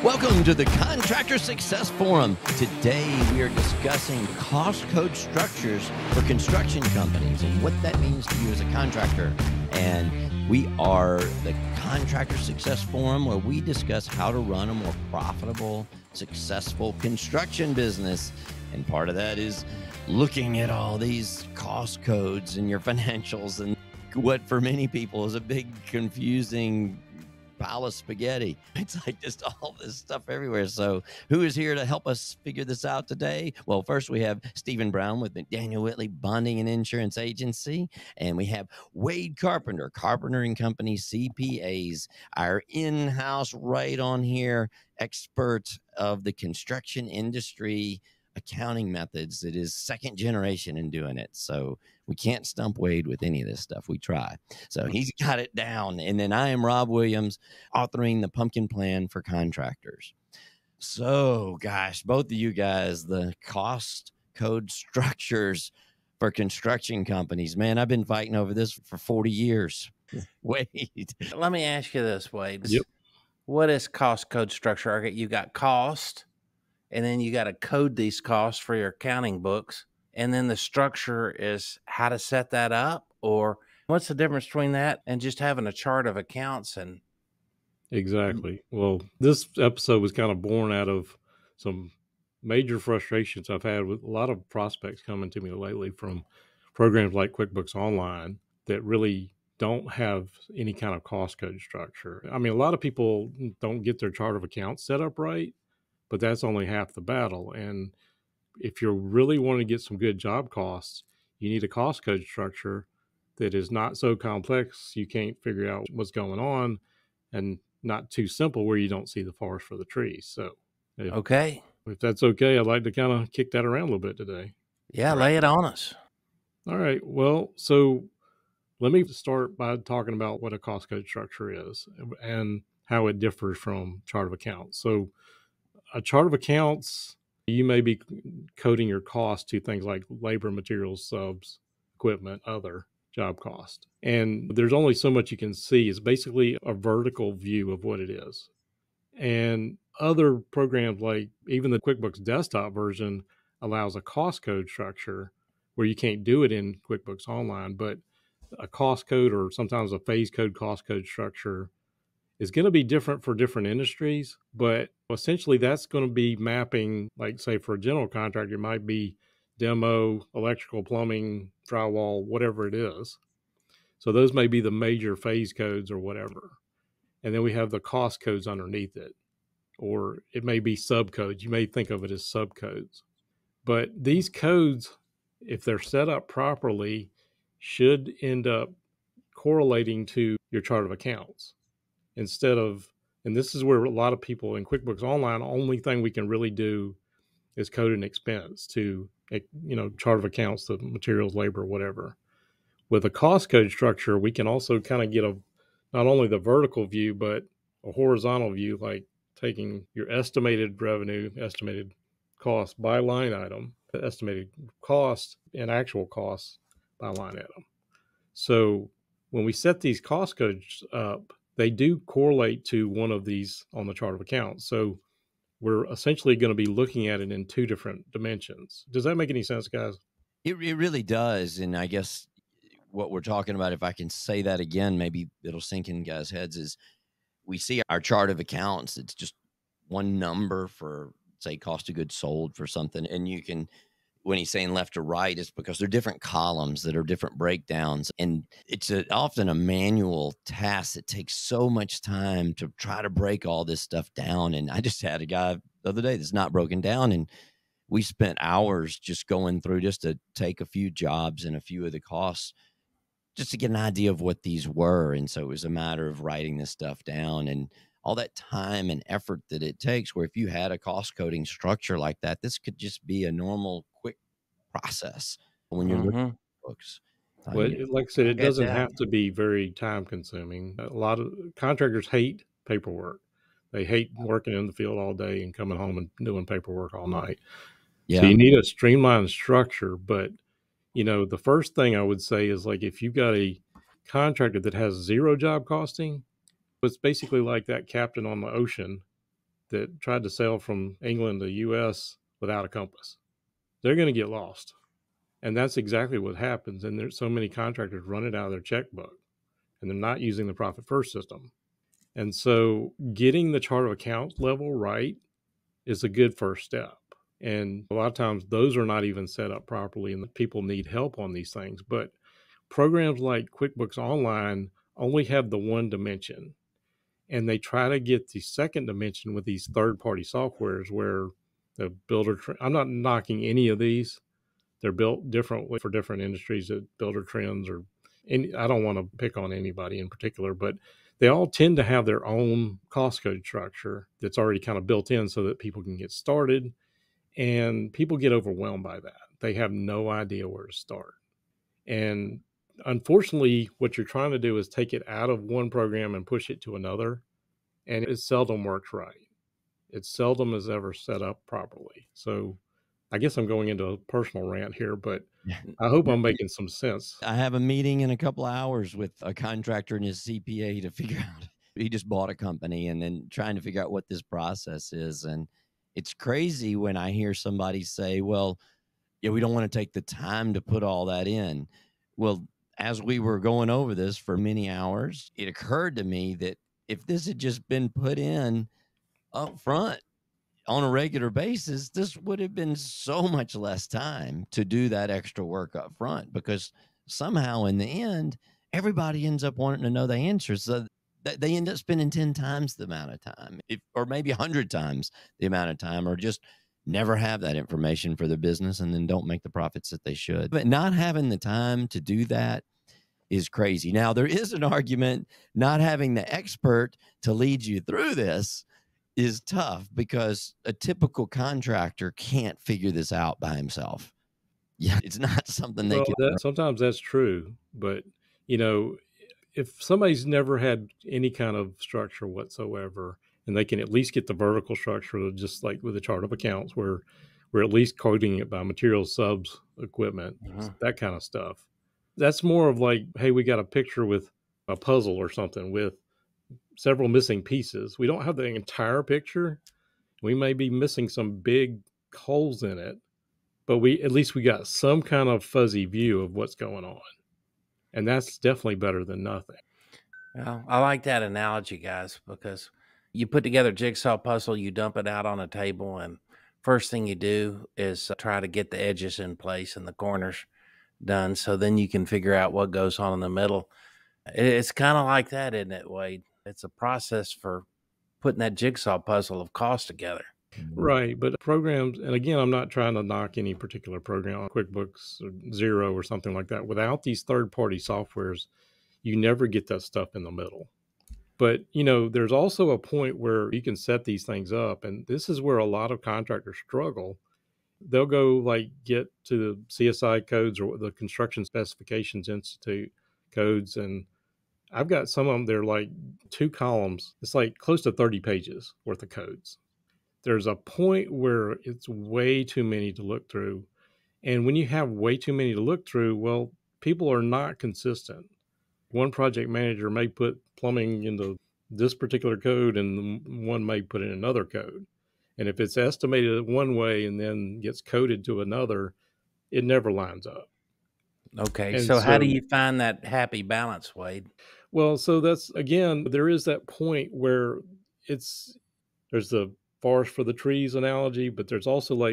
Welcome to the Contractor Success Forum. Today we are discussing cost code structures for construction companies and what that means to you as a contractor. And we are the Contractor Success Forum, where we discuss how to run a more profitable, successful construction business. And part of that is looking at all these cost codes and your financials and what for many people is a big confusing pile of spaghetti. It's like just all this stuff everywhere. So who is here to help us figure this out today? Well, first we have Stephen Brown with McDaniel Whitley Bonding and Insurance Agency. And we have Wade Carpenter, Carpenter and Company CPAs, our in-house right on here expert of the construction industry accounting methods that is second generation in doing it. So we can't stump Wade with any of this stuff. We try. So he's got it down. And then I am Rob Williams, authoring the Pumpkin Plan for Contractors. So gosh, both of you guys, the cost code structures for construction companies, man, I've been fighting over this for 40 years. Wade. Let me ask you this, Wade. Yep. What is cost code structure? Okay, you got cost, and then you got to code these costs for your accounting books. And then the structure is how to set that up, or what's the difference between that and just having a chart of accounts? And Exactly. Well, this episode was kind of born out of some major frustrations I've had with a lot of prospects coming to me lately from programs like QuickBooks Online that really don't have any kind of cost code structure. I mean, a lot of people don't get their chart of accounts set up right, but that's only half the battle. And if you're really wanting to get some good job costs, you need a cost code structure that is not so complex you can't figure out what's going on, and not too simple where you don't see the forest for the trees. So okay. if that's okay, I'd like to kind of kick that around a little bit today. Yeah, lay it on us. All right. Well, so let me start by talking about what a cost code structure is and how it differs from chart of accounts. So a chart of accounts, you may be coding your cost to things like labor, materials, subs, equipment, other job cost. And there's only so much you can see. It's basically a vertical view of what it is. And other programs, like even the QuickBooks desktop version, allows a cost code structure where you can't do it in QuickBooks Online, but a cost code, or sometimes a phase code cost code structure, is going to be different for different industries, but essentially that's going to be mapping, like say for a general contractor, it might be demo, electrical, plumbing, drywall, whatever it is. So those may be the major phase codes or whatever. And then we have the cost codes underneath it, or it may be subcodes. You may think of it as subcodes. But these codes, if they're set up properly, should end up correlating to your chart of accounts. Instead of, and this is where a lot of people in QuickBooks Online, only thing we can really do is code an expense to, chart of accounts, the materials, labor, whatever. With a cost code structure, we can also kind of get not only the vertical view, but a horizontal view, like taking your estimated revenue, estimated cost by line item, estimated cost and actual costs by line item. So when we set these cost codes up, they do correlate to one of these on the chart of accounts. So we're essentially going to be looking at it in two different dimensions. Does that make any sense, guys? It really does. And I guess what we're talking about, if I can say that again, maybe it'll sink in guys' heads, is we see our chart of accounts. It's just one number for, say, cost of goods sold for something. And you can, when he's saying left to right, it's because they're different columns that are different breakdowns. And it's often a manual task that takes so much time to try to break all this stuff down. And I just had a guy the other day that's not broken down, and we spent hours just going through just to take a few jobs and a few of the costs just to get an idea of what these were. And so it was a matter of writing this stuff down and all that time and effort that it takes, where if you had a cost coding structure like that, this could just be a normal, quick process when you're looking at books. Well, like I said, it doesn't have to be very time consuming. A lot of contractors hate paperwork. They hate working in the field all day and coming home and doing paperwork all night. Yeah. So you need a streamlined structure. But, the first thing I would say is, like, if you've got a contractor that has zero job costing, it's basically like that captain on the ocean that tried to sail from England to US without a compass. They're going to get lost. And that's exactly what happens. And there's so many contractors run it out of their checkbook, and they're not using the profit first system. And so getting the chart of accounts level right is a good first step. And a lot of times those are not even set up properly, and the people need help on these things. But programs like QuickBooks Online only have the one dimension, and they try to get the second dimension with these third-party softwares where the builder, I'm not knocking any of these. They're built differently for different industries, that builder trends, or I don't want to pick on anybody in particular, but they all tend to have their own cost code structure that's already kind of built in so that people can get started. And people get overwhelmed by that. They have no idea where to start. And unfortunately, what you're trying to do is take it out of one program and push it to another. And it seldom works right. It seldom is ever set up properly. So I guess I'm going into a personal rant here, but I hope I'm making some sense. I have a meeting in a couple of hours with a contractor and his CPA to figure out. He just bought a company and then trying to figure out what this process is. And it's crazy when I hear somebody say, well, yeah, we don't want to take the time to put all that in. Well, as we were going over this for many hours, it occurred to me that if this had just been put in up front on a regular basis, this would have been so much less time to do that extra work up front, because somehow in the end, everybody ends up wanting to know the answers. So they end up spending 10 times the amount of time, or maybe 100 times the amount of time, or just never have that information for their business and then don't make the profits that they should. But not having the time to do that is crazy. Now, there is an argument not having the expert to lead you through this is tough, because a typical contractor can't figure this out by himself. Yeah, it's not something they can. Sometimes that's true, but if somebody's never had any kind of structure whatsoever, and they can at least get the vertical structure, just like with the chart of accounts, where we're at least coding it by materials, subs, equipment, that kind of stuff. That's more of like, hey, we got a picture with a puzzle or something with several missing pieces. We don't have the entire picture. We may be missing some big holes in it, but at least we got some kind of fuzzy view of what's going on. And that's definitely better than nothing. Well, I like that analogy, guys, because you put together a jigsaw puzzle, you dump it out on a table, and first thing you do is try to get the edges in place and the corners done, so then you can figure out what goes on in the middle. It's kind of like that, isn't it, Wade? It's a process for putting that jigsaw puzzle of cost together. Right. But programs, and again, I'm not trying to knock any particular program, QuickBooks or Xero or something like that. Without these third-party softwares, you never get that stuff in the middle. But, there's also a point where you can set these things up. And this is where a lot of contractors struggle. They'll go get to the CSI codes or the Construction Specifications Institute codes. And I've got some of them, they're like 2 columns. It's like close to 30 pages worth of codes. There's a point where it's way too many to look through. And when you have way too many to look through, well, people are not consistent. One project manager may put plumbing into this particular code, and one may put in another code. And if it's estimated one way and then gets coded to another, it never lines up. Okay. So how do you find that happy balance, Wade? Well, so that's, again, there is that point where there's the forest for the trees analogy, but there's also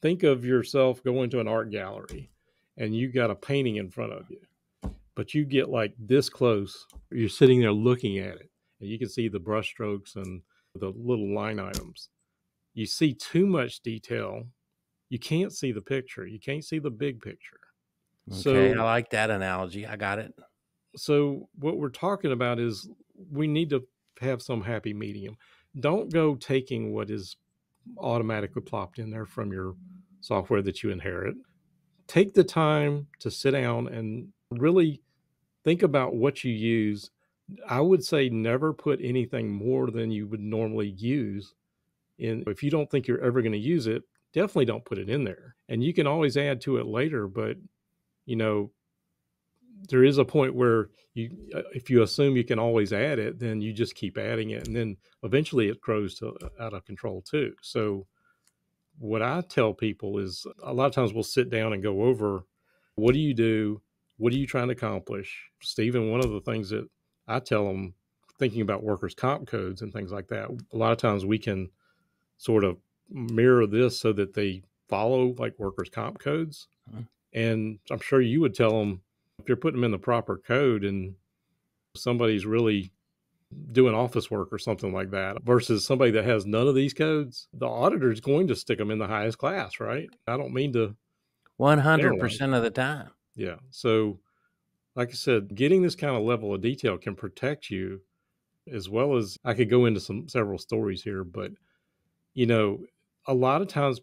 think of yourself going to an art gallery and you got a painting in front of you, but you get this close. You're sitting there looking at it and you can see the brush strokes and the little line items. You see too much detail. You can't see the picture. You can't see the big picture. Okay, I like that analogy. I got it. So what we're talking about is we need to have some happy medium. Don't go taking what is automatically plopped in there from your software that you inherit. Take the time to sit down and really think about what you use. I would say never put anything more than you would normally use in. If you don't think you're ever going to use it, definitely don't put it in there. And you can always add to it later, but there is a point where if you assume you can always add it, then you just keep adding it, and then eventually it grows out of control too. So what I tell people is a lot of times we'll sit down and go over, what do you do? What are you trying to accomplish? Stephen, one of the things that I tell them, thinking about workers' comp codes and things like that, a lot of times we can sort of mirror this so that they follow like workers' comp codes. And I'm sure you would tell them, if you're putting them in the proper code and somebody's really doing office work or something like that versus somebody that has none of these codes, the auditor is going to stick them in the highest class, right? I don't mean to 100% of the time. Yeah. So like I said, getting this kind of level of detail can protect you, as well as I could go into several stories here, but a lot of times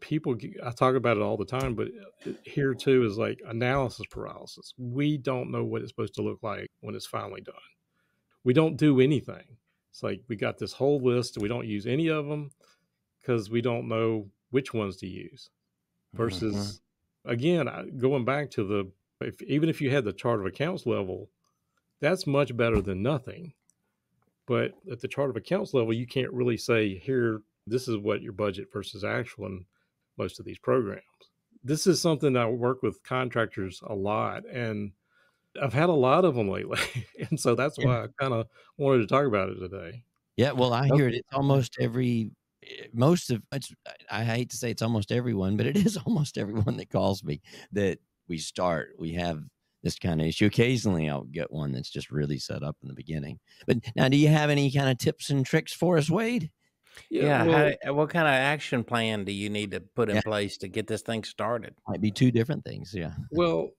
I talk about it all the time, but here too is like analysis paralysis. We don't know what it's supposed to look like when it's finally done. We don't do anything. It's like we got this whole list, we don't use any of them because we don't know which ones to use. Versus, again, going back to even if you had the chart of accounts level, that's much better than nothing. But at the chart of accounts level, you can't really say, here, this is what your budget versus actual in most of these programs. This is something that I work with contractors a lot, and I've had a lot of them lately. And so that's why I kind of wanted to talk about it today. Yeah, well, I hear it. It's almost I hate to say it's almost everyone, but it is almost everyone that calls me that we have this kind of issue. Occasionally I'll get one that's just really set up in the beginning. But now, do you have any kind of tips and tricks for us, Wade? Yeah. What kind of action plan do you need to put in place to get this thing started? Might be two different things. Yeah. Well,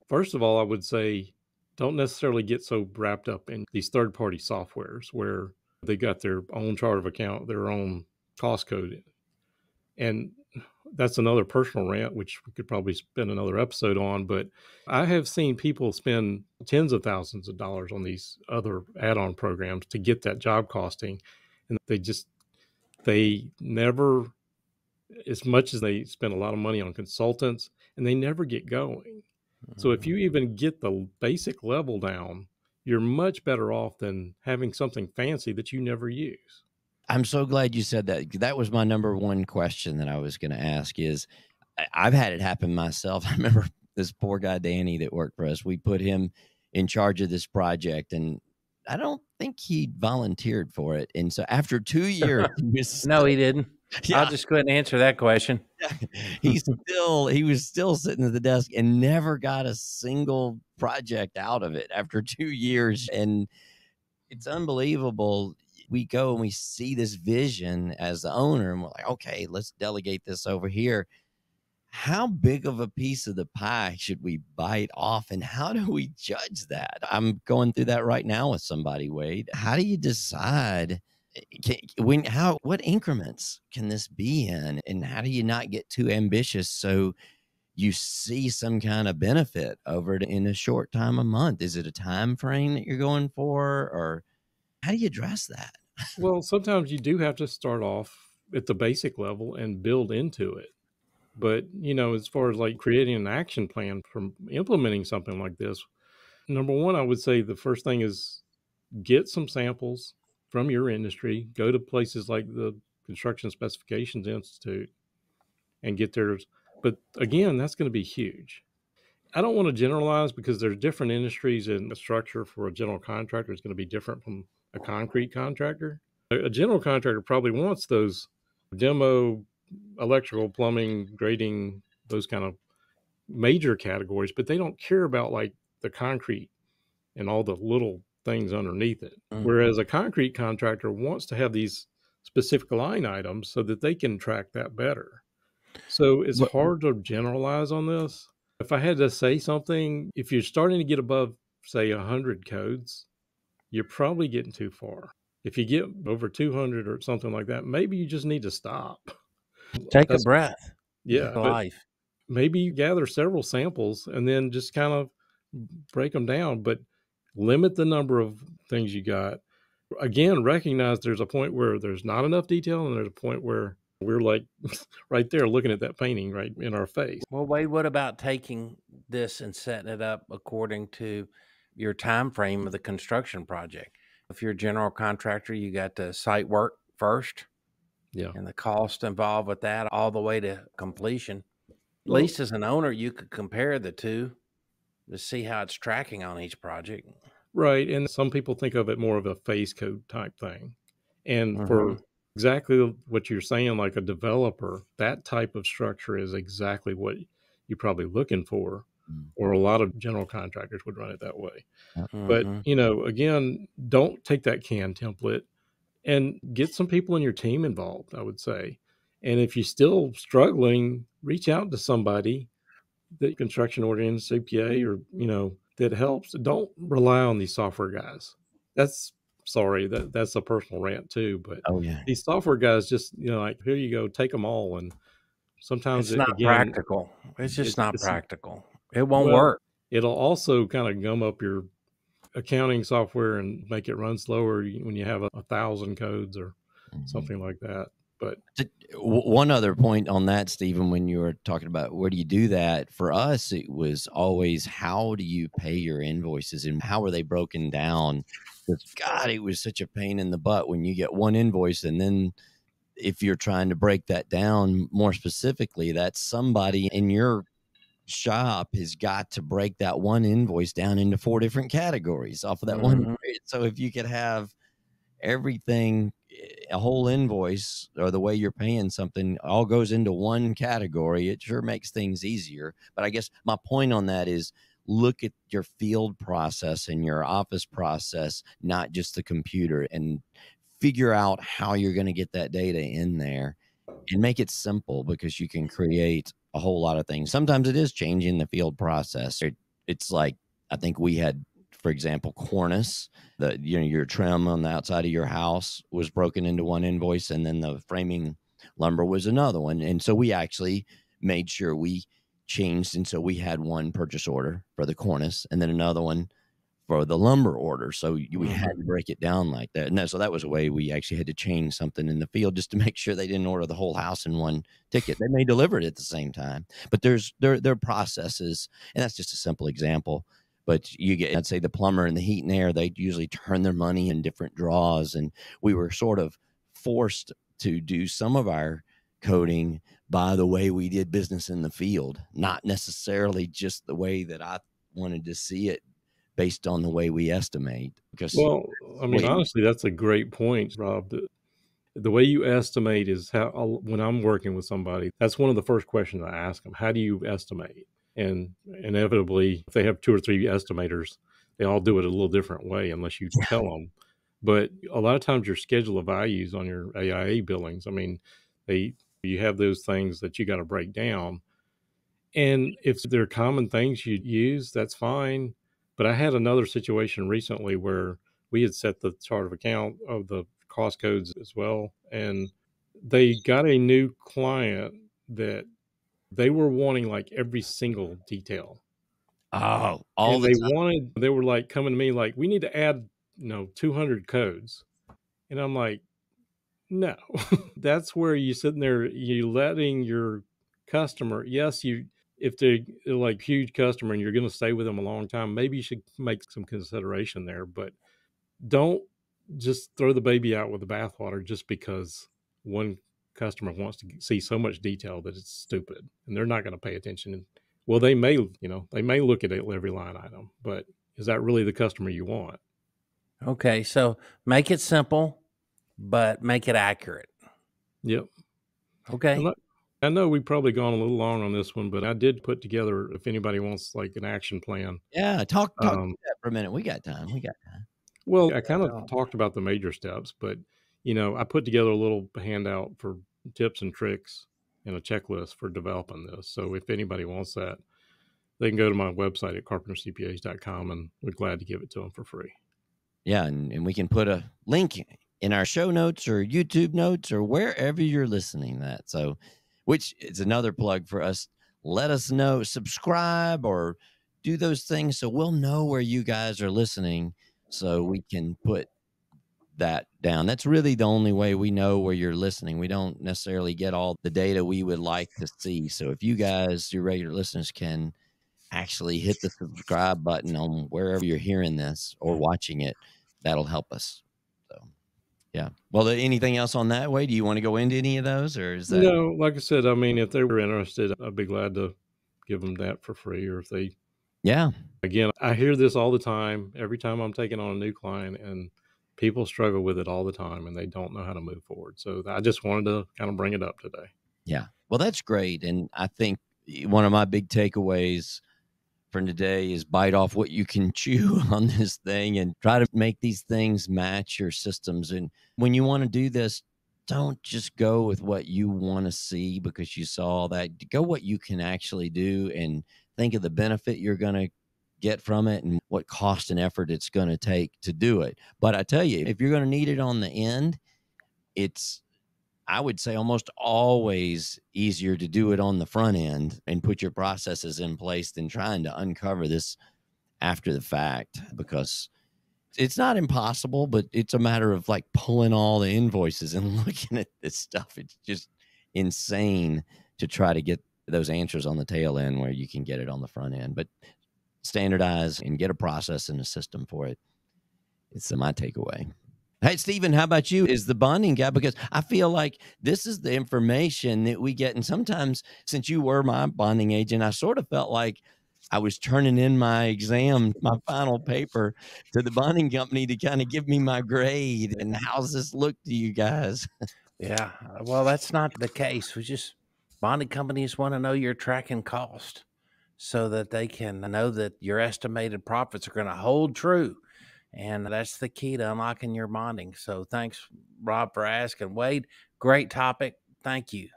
first of all, I would say don't necessarily get so wrapped up in these third-party softwares where they got their own chart of account, their own cost code. And that's another personal rant, which we could probably spend another episode on. But I have seen people spend tens of thousands of dollars on these other add-on programs to get that job costing. And they never, as much as they spend a lot of money on consultants, and they never get going. So if you even get the basic level down, you're much better off than having something fancy that you never use. I'm so glad you said that. That was my number one question that I was going to ask is, I've had it happen myself. I remember this poor guy, Danny, that worked for us. We put him in charge of this project, and I don't think he volunteered for it. And so after 2 years, no, he didn't. Yeah. I'll just go ahead and answer that question. He was still sitting at the desk and never got a single project out of it after 2 years. And it's unbelievable. We go and we see this vision as the owner, and we're like, okay, let's delegate this over here. How big of a piece of the pie should we bite off, and how do we judge that? I'm going through that right now with somebody, Wade. How do you decide what increments can this be in, and how do you not get too ambitious so you see some kind of benefit over it in a short time, a month? Is it a time frame that you're going for, or how do you address that? Well, sometimes you do have to start off at the basic level and build into it. But, as far as like creating an action plan from implementing something like this, number one, I would say the first thing is get some samples from your industry, go to places like the Construction Specifications Institute and get theirs. But again, that's going to be huge. I don't want to generalize because there's different industries, and the structure for a general contractor is going to be different from a concrete contractor. A general contractor probably wants those demo, electrical, plumbing, grading, those kind of major categories, but they don't care about like the concrete and all the little things underneath it. Whereas a concrete contractor wants to have these specific line items so that they can track that better. So it's hard to generalize on this. If I had to say something, if you're starting to get above, say, 100 codes, you're probably getting too far. If you get over 200 or something like that, maybe you just need to stop. Take a breath. Yeah. Life. Maybe you gather several samples and then just kind of break them down, but limit the number of things you got. Again, recognize there's a point where there's not enough detail, and there's a point where we're like right there looking at that painting right in our face. Well, Wade, what about taking this and setting it up according to your time frame of the construction project. If you're a general contractor, you got the site work first Yeah. and the cost involved with that all the way to completion. At Well, least as an owner, you could compare the two to see how it's tracking on each project. right. And some people think of it more of a phase code type thing. And Mm-hmm. for exactly what you're saying, like a developer, that type of structure is exactly what you're probably looking for, or a lot of general contractors would run it that way. But, Mm-hmm. again, don't take that canned template and get some people in your team involved, I would say. And if you're still struggling, reach out to somebody, the construction oriented CPA, or, that helps. Don't rely on these software guys. That's sorry, that's a personal rant too, but Oh yeah. these software guys just, like, here you go, take them all. And sometimes It's not again, practical. It's just not it's, practical. It won't well, work. it'll also kind of gum up your accounting software and make it run slower when you have 1,000 codes or something like that. But One other point on that, Stephen, when you were talking about where do you do that, for us, it was always how do you pay your invoices and how are they broken down? Because, God, it was such a pain in the butt when you get one invoice and then if you're trying to break that down more specifically, that's somebody in your shop has got to break that one invoice down into 4 different categories off of that one. Mhm. So if you could have everything, a whole invoice or the way you're paying something all goes into one category, it sure makes things easier. But I guess my point on that is look at your field process and your office process, not just the computer, and figure out how you're going to get that data in there and make it simple, because you can create a whole lot of things. Sometimes it is changing the field process. It's like, I think we had, for example, cornice, your trim on the outside of your house was broken into one invoice, and then the framing lumber was another one. And so we actually made sure we changed. And so we had one purchase order for the cornice and then another one for the lumber order. So we had to break it down like that. And so that was a way we actually had to change something in the field just to make sure they didn't order the whole house in one ticket. They may deliver it at the same time, but there are processes, and that's just a simple example. But I'd say the plumber and the heat and air, they usually turn their money in different draws. And we were sort of forced to do some of our coding by the way we did business in the field, not necessarily just the way that I wanted to see it based on the way we estimate. Because well, I mean, honestly, that's a great point, Rob. The way you estimate is when I'm working with somebody, that's one of the first questions I ask them. How do you estimate? And inevitably, if they have 2 or 3 estimators, they all do it a little different way unless you tell them. But a lot of times your schedule of values on your AIA billings, I mean, you have those things that you got to break down. And if there are common things you use, that's fine. But I had another situation recently where we had set the chart of account of the cost codes as well. And they got a new client that they were wanting like every single detail. all And the time. they were like coming to me like, we need to add, 200 codes. And I'm like, no, that's where you sitting there, you letting your customer, yes, if they're like huge customer and you're going to stay with them a long time, maybe you should make some consideration there, but don't just throw the baby out with the bathwater just because one customer wants to see so much detail that it's stupid and they're not going to pay attention. Well, they may look at every line item, but is that really the customer you want? Okay, so make it simple, but make it accurate. Yep. Okay. I know we've probably gone a little long on this one, but I did put together, if anybody wants like an action plan. Yeah, talk about that for a minute. We got time. Well, I kind of talked about the major steps, but I put together a little handout for tips and tricks and a checklist for developing this. So if anybody wants that, they can go to my website at carpentercpas.com, and we're glad to give it to them for free. Yeah, and we can put a link in our show notes or YouTube notes or wherever you're listening that. So, which is another plug for us. Let us know, subscribe or do those things so we'll know where you guys are listening so we can put that down. That's really the only way we know where you're listening. We don't necessarily get all the data we would like to see. So if you guys, your regular listeners, can actually hit the subscribe button on wherever you're hearing this or watching it. That'll help us. So, yeah. Well, anything else on that way? Do you want to go into any of those, or is that? No, like I said, I mean, if they were interested, I'd be glad to give them that for free. Or if they, Yeah. again, I hear this all the time, every time I'm taking on a new client, and people struggle with it all the time and they don't know how to move forward. So I just wanted to kind of bring it up today. Yeah. Well, that's great. And I think one of my big takeaways from today is bite off what you can chew on this thing and try to make these things match your systems. And when you want to do this, don't just go with what you want to see because you saw that. Go what you can actually do and think of the benefit you're going to get from it and what cost and effort it's going to take to do it. But I tell you, if you're going to need it on the end, it's, I would say, almost always easier to do it on the front end and put your processes in place than trying to uncover this after the fact, because it's not impossible, but it's a matter of like pulling all the invoices and looking at this stuff. It's just insane to try to get those answers on the tail end where you can get it on the front end, but standardize and get a process and a system for it. It's my takeaway. Hey, Stephen, how about you? Is the bonding guy? Because I feel like this is the information that we get. And sometimes, since you were my bonding agent, I sort of felt like I was turning in my exam, my final paper to the bonding company to kind of give me my grade. And how's this look to you guys? Yeah. Well, that's not the case. Bonding companies want to know your tracking cost so that they can know that your estimated profits are going to hold true. And that's the key to unlocking your bonding. So thanks, Rob, for asking. Wade, great topic. Thank you.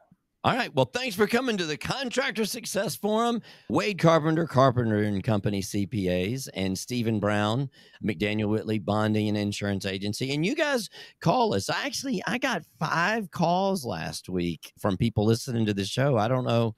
All right. Well, thanks for coming to the Contractor Success Forum. Wade Carpenter, Carpenter and Company CPAs, and Stephen Brown, McDaniel Whitley Bonding and Insurance Agency. And you guys call us. I got 5 calls last week from people listening to the show. I don't know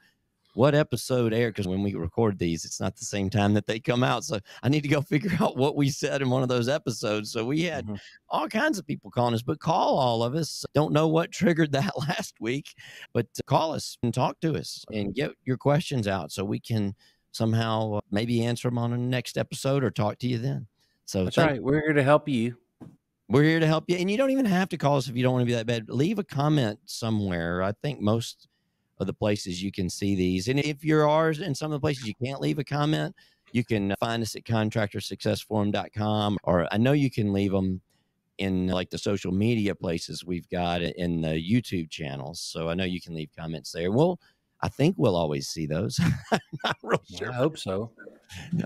what episode aired, because when we record these, it's not the same time that they come out. So I need to go figure out what we said in one of those episodes. So we had all kinds of people calling us, but call all of us. Don't know what triggered that last week, but call us and talk to us and get your questions out so we can somehow maybe answer them on the next episode or talk to you then. So that's right. We're here to help you. We're here to help you. And you don't even have to call us if you don't want to be that bad. Leave a comment somewhere. I think most of the places you can see these. And if you're ours in some of the places you can't leave a comment, you can find us at contractorsuccessforum.com, or I know you can leave them in like the social media places we've got in the YouTube channels. So I know you can leave comments there. Well, I think we'll always see those. I'm not real sure. I hope so.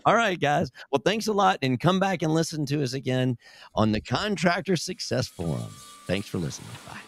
All right, guys. Well, thanks a lot, and come back and listen to us again on the Contractor Success Forum. Thanks for listening. Bye.